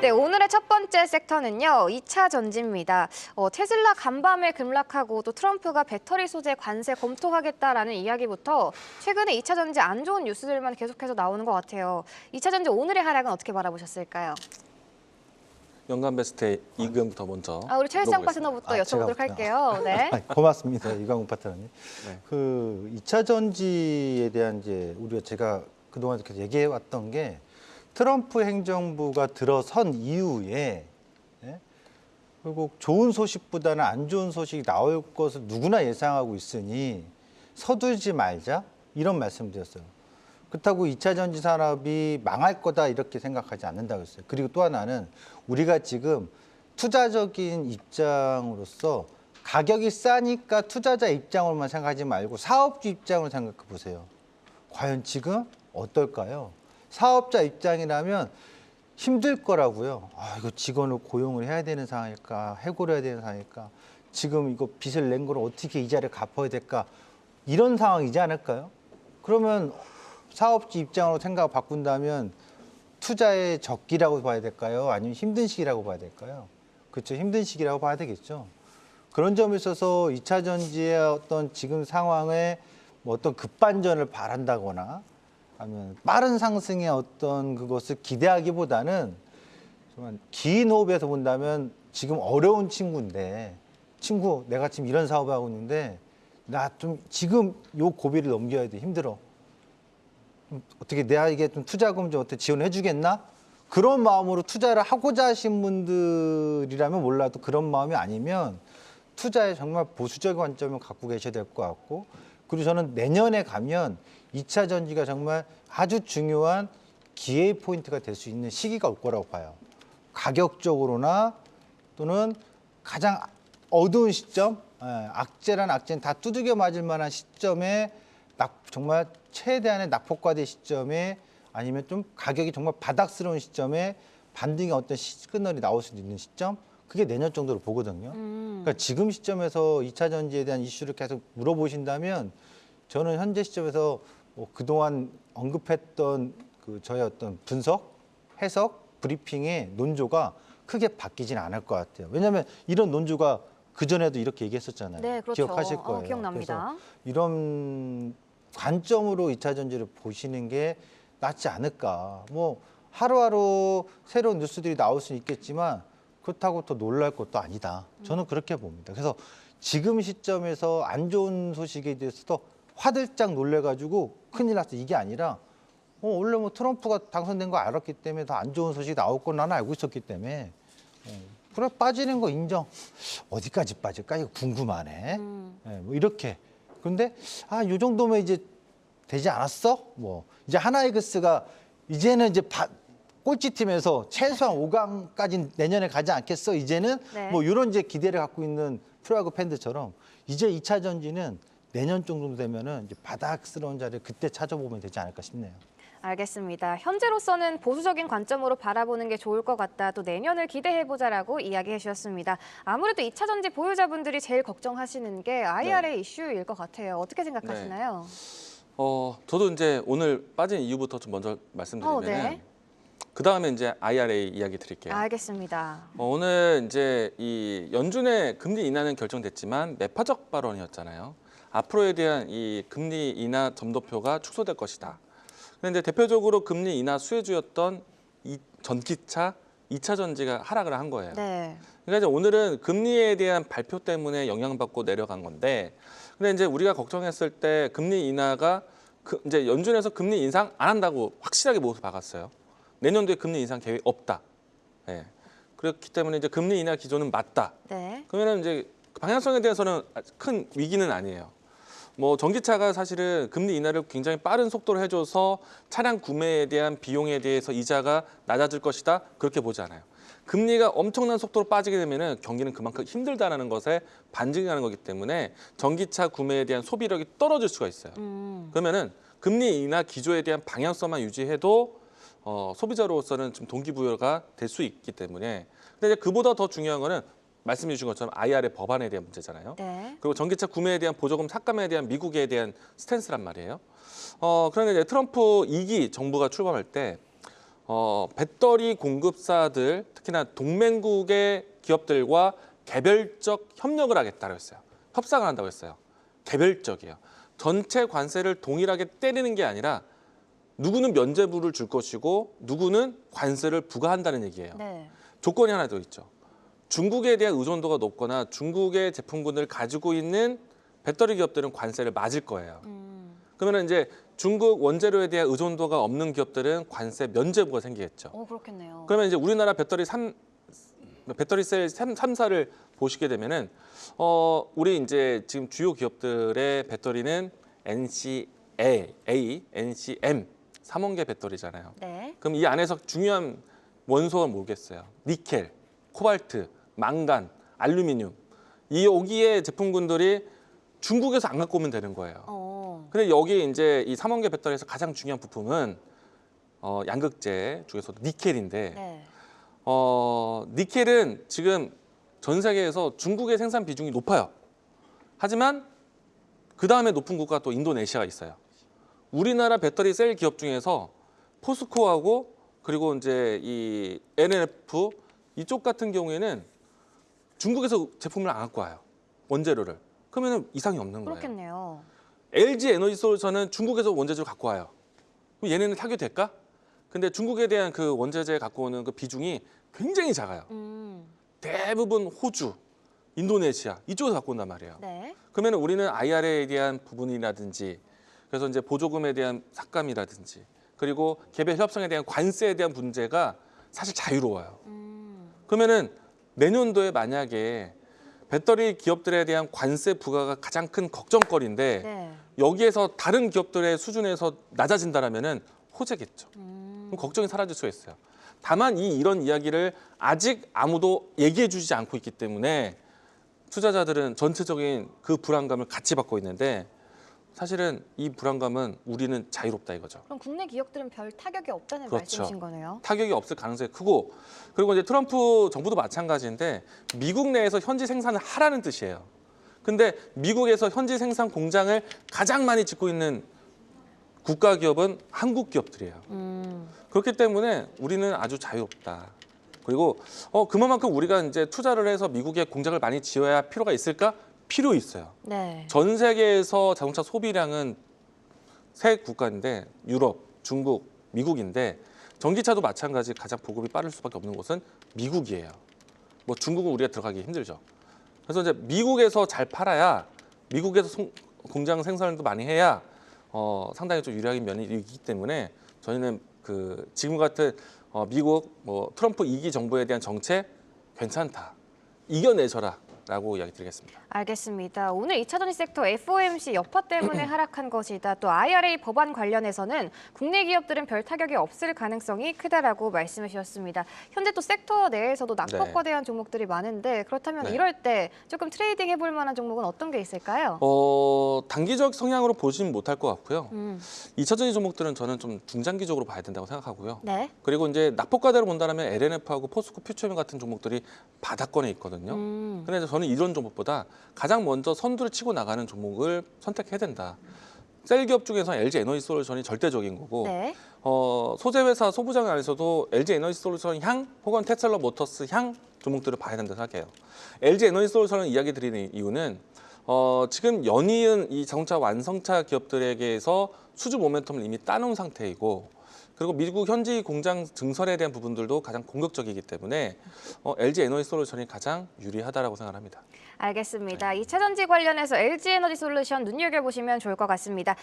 네, 오늘의 첫 번째 섹터는요, 2차 전지입니다. 테슬라 간밤에 급락하고 또 트럼프가 배터리 소재 관세 검토하겠다라는 이야기부터 최근에 2차 전지 안 좋은 뉴스들만 계속해서 나오는 것 같아요. 2차 전지 오늘의 하락은 어떻게 바라보셨을까요? 연간 베스트 이금부터 먼저 우리 최일성 물어보겠습니다. 파트너부터 여쭤보도록 할게요. 네. 고맙습니다. 이광훈 파트너님. 네. 그 2차 전지에 대한 이제 제가 그동안 계속 얘기해 왔던 게 트럼프 행정부가 들어선 이후에 결국 좋은 소식보다는 안 좋은 소식이 나올 것을 누구나 예상하고 있으니 서두르지 말자 이런 말씀드렸어요. 그렇다고 2차 전지 산업이 망할 거다 이렇게 생각하지 않는다고 했어요. 그리고 또 하나는 우리가 지금 투자적인 입장으로서 가격이 싸니까 투자자 입장으로만 생각하지 말고 사업주 입장으로 생각해 보세요. 과연 지금 어떨까요? 사업자 입장이라면 힘들 거라고요. 이거 직원을 고용을 해야 되는 상황일까? 해고를 해야 되는 상황일까? 지금 이거 빚을 낸 걸 어떻게 이자를 갚아야 될까? 이런 상황이지 않을까요? 그러면 사업주 입장으로 생각을 바꾼다면 투자의 적기라고 봐야 될까요? 아니면 힘든 시기라고 봐야 될까요? 그렇죠. 힘든 시기라고 봐야 되겠죠. 그런 점에 있어서 2차 전지의 어떤 지금 상황에 뭐 어떤 급반전을 바란다거나 하면 빠른 상승의 어떤 그것을 기대하기보다는 정말 긴 호흡에서 본다면 지금 어려운 친구인데 친구 내가 지금 이런 사업을 하고 있는데 나 좀 지금 요 고비를 넘겨야 돼. 힘들어. 어떻게 내가 이게 좀 투자금 좀 어떻게 지원해 주겠나? 그런 마음으로 투자를 하고자 하신 분들이라면 몰라도 그런 마음이 아니면 투자에 정말 보수적인 관점을 갖고 계셔야 될 것 같고, 그리고 저는 내년에 가면 2차 전지가 정말 아주 중요한 기회 포인트가 될 수 있는 시기가 올 거라고 봐요. 가격적으로나 또는 가장 어두운 시점, 악재란 악재는 다 두들겨 맞을 만한 시점에 정말 최대한의 낙폭과대 시점에 아니면 좀 가격이 정말 바닥스러운 시점에 반등의 어떤 시그널이 나올 수 있는 시점, 그게 내년 정도로 보거든요. 그러니까 지금 시점에서 2차 전지에 대한 이슈를 계속 물어보신다면 저는 현재 시점에서 그동안 언급했던 저의 어떤 분석, 해석, 브리핑의 논조가 크게 바뀌지는 않을 것 같아요. 왜냐하면 이런 논조가 그전에도 이렇게 얘기했었잖아요. 네, 그렇죠. 기억하실 거예요. 기억납니다. 그래서 이런 관점으로 2차 전지를 보시는 게 낫지 않을까. 뭐 하루하루 새로운 뉴스들이 나올 수 있겠지만 그렇다고 더 놀랄 것도 아니다. 저는 그렇게 봅니다. 그래서 지금 시점에서 안 좋은 소식에 대해서도 화들짝 놀래가지고 큰일 났어. 이게 아니라 원래 뭐 트럼프가 당선된 거 알았기 때문에 더 안 좋은 소식이 나올 건 나는 알고 있었기 때문에 그래 빠지는 거 인정. 어디까지 빠질까? 이거 궁금하네. 뭐 이렇게. 그런데 요 정도면 이제 되지 않았어? 뭐 이제 하나이글스가 이제는 이제 꼴찌팀에서 최소한 5강까지 내년에 가지 않겠어? 이제는 네. 뭐 이런 이제 기대를 갖고 있는 프로야구 팬들처럼 이제 2차 전지는 내년 정도 되면은 이제 바닥스러운 자리를 그때 찾아보면 되지 않을까 싶네요. 알겠습니다. 현재로서는 보수적인 관점으로 바라보는 게 좋을 것 같다. 또 내년을 기대해보자라고 이야기해 주셨습니다. 아무래도 2차 전지 보유자분들이 제일 걱정하시는 게 IRA 이슈일 것 같아요. 어떻게 생각하시나요? 저도 이제 오늘 빠진 이유부터 좀 먼저 말씀드리면 네. 그 다음에 이제 IRA 이야기 드릴게요. 알겠습니다. 오늘 이제 이 연준의 금리 인하는 결정됐지만 매파적 발언이었잖아요. 앞으로에 대한 이 금리 인하 점도표가 축소될 것이다. 그런데 대표적으로 금리 인하 수혜주였던 이 전기차, 2차 전지가 하락을 한 거예요. 네. 그러니까 이제 오늘은 금리에 대한 발표 때문에 영향받고 내려간 건데, 근데 이제 우리가 걱정했을 때 금리 인하가 이제 연준에서 금리 인상 안 한다고 확실하게 모습 박았어요. 내년도에 금리 인상 계획 없다. 네. 그렇기 때문에 이제 금리 인하 기조는 맞다. 네. 그러면 이제 방향성에 대해서는 큰 위기는 아니에요. 뭐 전기차가 사실은 금리 인하를 굉장히 빠른 속도로 해줘서 차량 구매에 대한 비용에 대해서 이자가 낮아질 것이다. 그렇게 보지 않아요. 금리가 엄청난 속도로 빠지게 되면은 경기는 그만큼 힘들다라는 것에 반증이 가는 거기 때문에 전기차 구매에 대한 소비력이 떨어질 수가 있어요. 그러면은 금리 인하 기조에 대한 방향성만 유지해도 소비자로서는 좀 동기부여가 될 수 있기 때문에, 근데 이제 그보다 더 중요한 거는 말씀해 주신 것처럼 IRA 법안에 대한 문제잖아요. 네. 그리고 전기차 구매에 대한 보조금 삭감에 대한 미국에 대한 스탠스란 말이에요. 그런데 이제 트럼프 2기 정부가 출범할 때 배터리 공급사들, 특히나 동맹국의 기업들과 개별적 협력을 하겠다고 했어요. 협상을 한다고 했어요. 개별적이에요. 전체 관세를 동일하게 때리는 게 아니라 누구는 면제부를 줄 것이고 누구는 관세를 부과한다는 얘기예요. 네. 조건이 하나 더 있죠. 중국에 대한 의존도가 높거나 중국의 제품군을 가지고 있는 배터리 기업들은 관세를 맞을 거예요. 그러면 이제 중국 원재료에 대한 의존도가 없는 기업들은 관세 면제부가 생기겠죠. 그렇겠네요. 그러면 이제 우리나라 배터리 셀 3사를 보시게 되면은 우리 이제 지금 주요 기업들의 배터리는 NCA, NCM 3원계 배터리잖아요. 네. 그럼 이 안에서 중요한 원소가 뭐겠어요? 니켈, 코발트, 망간, 알루미늄. 이 여기에 제품군들이 중국에서 안 갖고 오면 되는 거예요. 근데 여기 이제 이 3원계 배터리에서 가장 중요한 부품은 양극재 중에서도 니켈인데 네. 니켈은 지금 전 세계에서 중국의 생산 비중이 높아요. 하지만 그 다음에 높은 국가가 또 인도네시아가 있어요. 우리나라 배터리 셀 기업 중에서 포스코하고 그리고 이제 이 NF 이쪽 같은 경우에는 중국에서 제품을 안 갖고 와요. 원재료를. 그러면 이상이 없는 거예요. 그렇겠네요. LG 에너지솔루션은 중국에서 원재료를 갖고 와요. 그럼 얘네는 타격될까? 근데 중국에 대한 그 원자재 갖고 오는 그 비중이 굉장히 작아요. 대부분 호주, 인도네시아 이쪽에서 갖고 온단 말이에요. 네. 그러면 우리는 IRA에 대한 부분이라든지 그래서 이제 보조금에 대한 삭감이라든지 그리고 개별 협상에 대한 관세에 대한 문제가 사실 자유로워요. 그러면은 내년도에 만약에 배터리 기업들에 대한 관세 부과가 가장 큰 걱정거리인데 네. 여기에서 다른 기업들의 수준에서 낮아진다라면은 호재겠죠. 그럼 걱정이 사라질 수가 있어요. 다만 이런 이야기를 아직 아무도 얘기해 주지 않고 있기 때문에 투자자들은 전체적인 그 불안감을 같이 받고 있는데 사실은 이 불안감은 우리는 자유롭다 이거죠. 그럼 국내 기업들은 별 타격이 없다는 그렇죠. 말씀이신 거네요. 타격이 없을 가능성이 크고 그리고 이제 트럼프 정부도 마찬가지인데 미국 내에서 현지 생산을 하라는 뜻이에요. 근데 미국에서 현지 생산 공장을 가장 많이 짓고 있는 국가 기업은 한국 기업들이에요. 그렇기 때문에 우리는 아주 자유롭다. 그리고 그만큼 우리가 이제 투자를 해서 미국에 공장을 많이 지어야 할 필요가 있을까? 필요 있어요. 네. 전 세계에서 자동차 소비량은 세 국가인데 유럽, 중국, 미국인데 전기차도 마찬가지 가장 보급이 빠를 수밖에 없는 곳은 미국이에요. 뭐 중국은 우리가 들어가기 힘들죠. 그래서 이제 미국에서 잘 팔아야 미국에서 공장 생산도 많이 해야 상당히 좀 유리한 면이 있기 때문에 저희는 그 지금 같은 미국 뭐 트럼프 2기 정부에 대한 정책 괜찮다. 이겨내줘라라고 이야기 드리겠습니다. 알겠습니다. 오늘 2차 전지 섹터 FOMC 여파 때문에 하락한 것이다. 또 IRA 법안 관련해서는 국내 기업들은 별 타격이 없을 가능성이 크다라고 말씀해 주셨습니다. 현재 또 섹터 내에서도 낙폭거대한 종목들이 많은데 그렇다면 네. 이럴 때 조금 트레이딩 해볼 만한 종목은 어떤 게 있을까요? 단기적 성향으로 보시면 못할 것 같고요. 음. 2차 전지 종목들은 저는 좀 중장기적으로 봐야 된다고 생각하고요. 네. 그리고 이제 낙폭과대로 본다면 LNF하고 포스코 퓨처엠 같은 종목들이 바닥권에 있거든요. 근데 저는 이런 종목보다 가장 먼저 선두를 치고 나가는 종목을 선택해야 된다. 셀 기업 중에서 LG 에너지 솔루션이 절대적인 거고 네. 소재 회사 소부장 안에서도 LG 에너지 솔루션 향 혹은 테슬라 모터스 향 종목들을 봐야 된다 생각해요. LG 에너지 솔루션을 이야기 드리는 이유는 지금 연이은 이 자동차 완성차 기업들에게서 수주 모멘텀을 이미 따놓은 상태이고 그리고 미국 현지 공장 증설에 대한 부분들도 가장 공격적이기 때문에 LG 에너지 솔루션이 가장 유리하다라고 생각합니다. 알겠습니다. 2차 전지 관련해서 LG 에너지 솔루션 눈여겨보시면 좋을 것 같습니다.